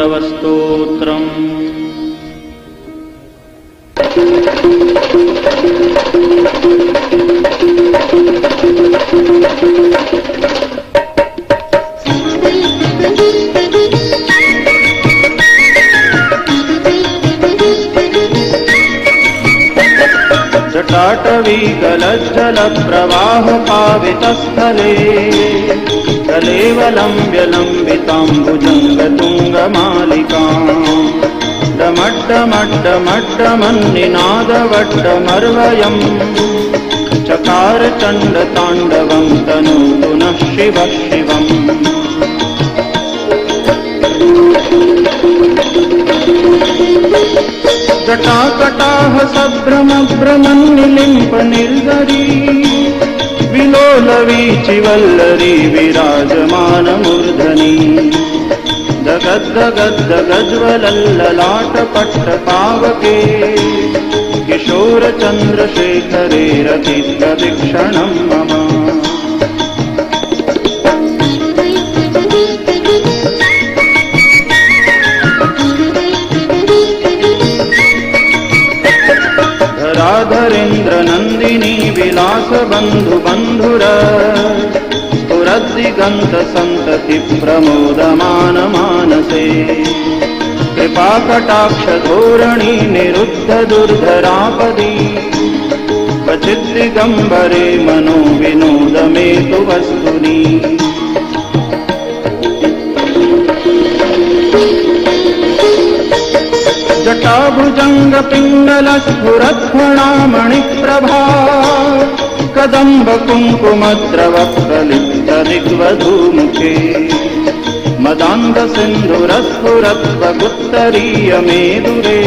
ताण्डवस्तोत्रम्। जटाटवी गलज्जलप्रवाह पावितस्थले कलेवलम्ब्यलम्बिताम्बुजङ्गतुङ्गमालिकाम् डमड्डमड्डमड्डमन्निनादवड्डमर्वयम् चकार चण्डताण्डवं तनोतु नः शिवः शिवम्। जटाकटाह सभ्रमभ्रमन्निलिम्प निर्गरी विलोलवीचिवल्लरी विराजमानमूर्धनि दगद्दगद्दगज्वलल्ललाटपट्टपावके किशोरचन्द्रशेखरे रतिप्रदीक्षणं मम। धराधरेन्द्र नन्दिनी विलास बन्धु बन्धुर स्फुरद्दिगन्त सन्तति प्रमोदमान मानसे कृपाकटाक्ष धोरणी निरुद्ध दुर्धरापदी क्वचिद्दिगम्बरे मनो विनोदमेतु वस्तुनि। जटाभुजङ्गपिङ्गलस्फुरत्फणामणिप्रभा कदम्बकुङ्कुमद्रवप्रलिप्तदिग्वधूमुखे मदान्धसिन्धुरस्फुरत्वगुत्तरीयमेदुरे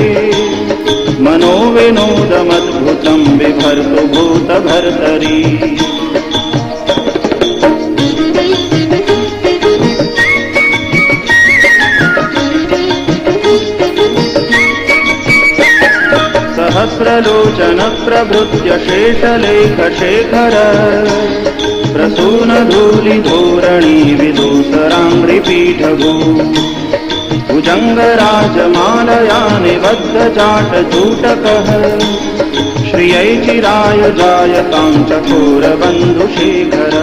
मनोविनोदमद्भुतं बिभर्तु भूतभर्तरी। सहस्रलोचन प्रभृत्य शेषलेखशेखर प्रसूनधूलिधोरणी विदूसराङ्घ्रिपीठभू भुजङ्गराजमालया निबद्धजाटजूटकः श्रियै चिराय जायतां चकोरबन्धुशेखर।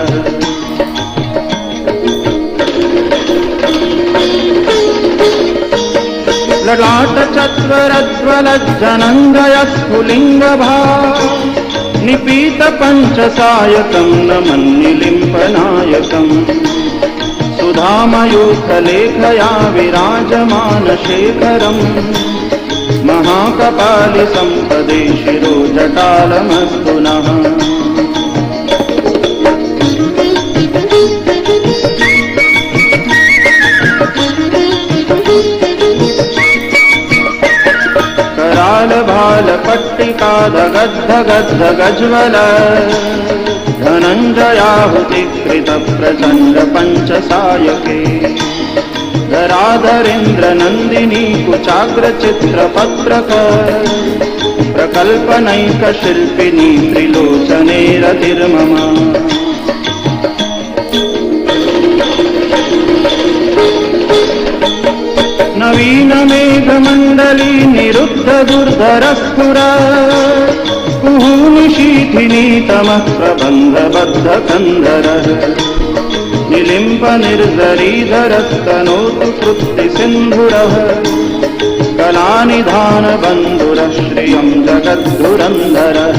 ललाटचत्वरज्वलज्जनङ्गयस्फुलिङ्गभा निपीतपञ्चसायकं नमन्निलिम्पनायकम् सुधामयूखलेखया विराजमानशेखरम् महाकपालिसम्पदे शिरो जटालमस्तु नः। करालभालपट्टिका दगद्धगद्धगज्वल धनञ्जयाहुतिकृतप्रचण्ड पञ्चसायके धराधरेन्द्र नन्दिनी कुचाग्रचित्रपत्रक प्रकल्पनैकशिल्पिनी त्रिलोचने रतिर्मम। नवीनमेघमण्डली निरुद्ध दुर्धरस्फुर कुहूनिशीथिनी तमः प्रबन्धबद्धकन्धरः निलिम्प निर्जरीधरस्तनोतु कृत्तिसिन्धुरः कलानिधानबन्धुरः श्रियं जगद्धुरन्धरः।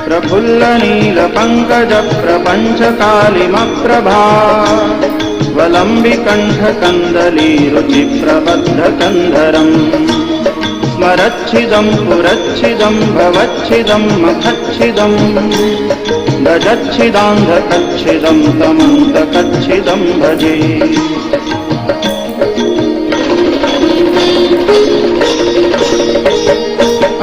प्रफुल्लनीलपङ्कजप्रपञ्चकालिमप्रभा वलम्बिकण्ठकन्दलीरुचिप्रबद्धकन्धरम् स्मरच्छिदं पुरच्छिदं भवच्छिदं मखच्छिदं गजच्छिदान्धकच्छिदं तमन्तकच्छिदं भजे।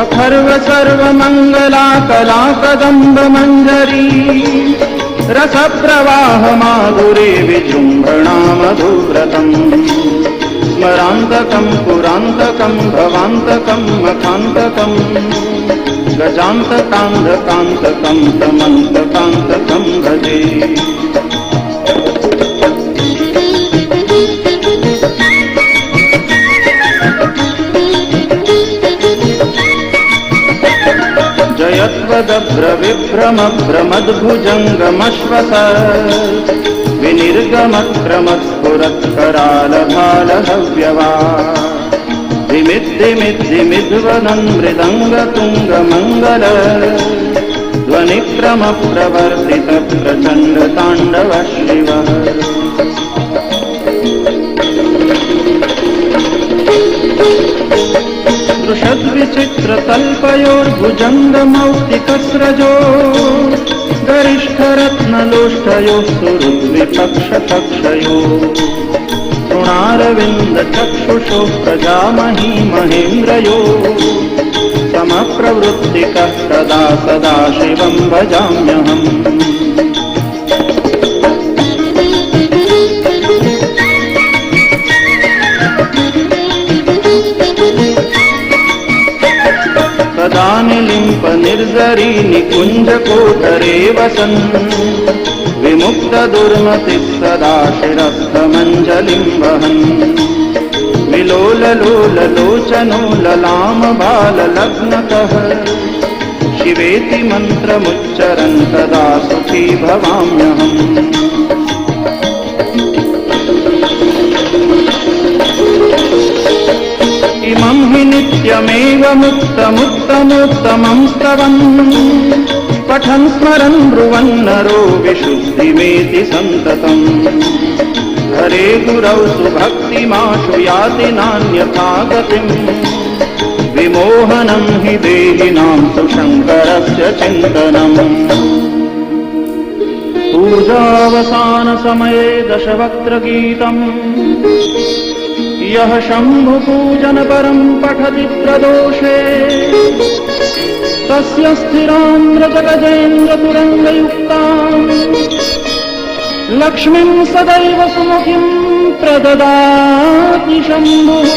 अथर्व सर्वमङ्गला कला कदम्ब मञ्जरी रसप्रवाह माधुरे विजृम्भणा मधुव्रतम् स्मरान्तकं पुरान्तकं भवान्तकं मखान्तकं जान्तकान्धकान्तकं समन्तकान्तकं भजे। जयत्वदभ्रविभ्रमभ्रमद्भुजङ्गमश्वस विनिर्गमक्रमस्फुरत्करालभालहव्यवा धिमिद्धिमिद्धिमिद्वदन् मृदङ्गतुङ्गमङ्गल ध्वनिक्रमप्रवर्तितप्रचण्डताण्डव शिवः। दृशद्विचित्रतल्पयोर्भुजङ्गमौक्तिकस्रजो गरिष्ठरत्नलोष्ठयोः सुहृद्विपक्षपक्षयो तृणारविन्दचक्षुषो प्रजामही महेन्द्रयो समप्रवृत्तिकः सदा सदा शिवं भजाम्यहम्। सदा निलिम्प निर्जरी निकुञ्जकोटरे वसन् विमुक्तदुर्मतिः सदा शिरस्थमञ्जलिं वहन् विलोललोललोचनो ललामबाललग्नकः शिवेति मन्त्रमुच्चरन् सदा सुखी भवाम्यहम्। इमं हि नित्यमेव मुक्तमुत्तमोत्तमं स्तवन् पठन् स्मरन् ब्रुवन्नरो विशुद्धिमेति सन्ततम्। हरे गुरौ सुभक्तिमाशु याति नान्यथा गतिम् विमोहनं हि देहिनां सुशङ्करस्य चिन्तनम्। पूजावसानसमये दशवक्त्रगीतम् यः शम्भुपूजनपरं पठति प्रदोषे तस्य स्थिरान्द्रजगजेन्द्रतुरङ्गयुक्ताम् लक्ष्मीं सदैव सुमुखीं प्रददाति शम्भुः।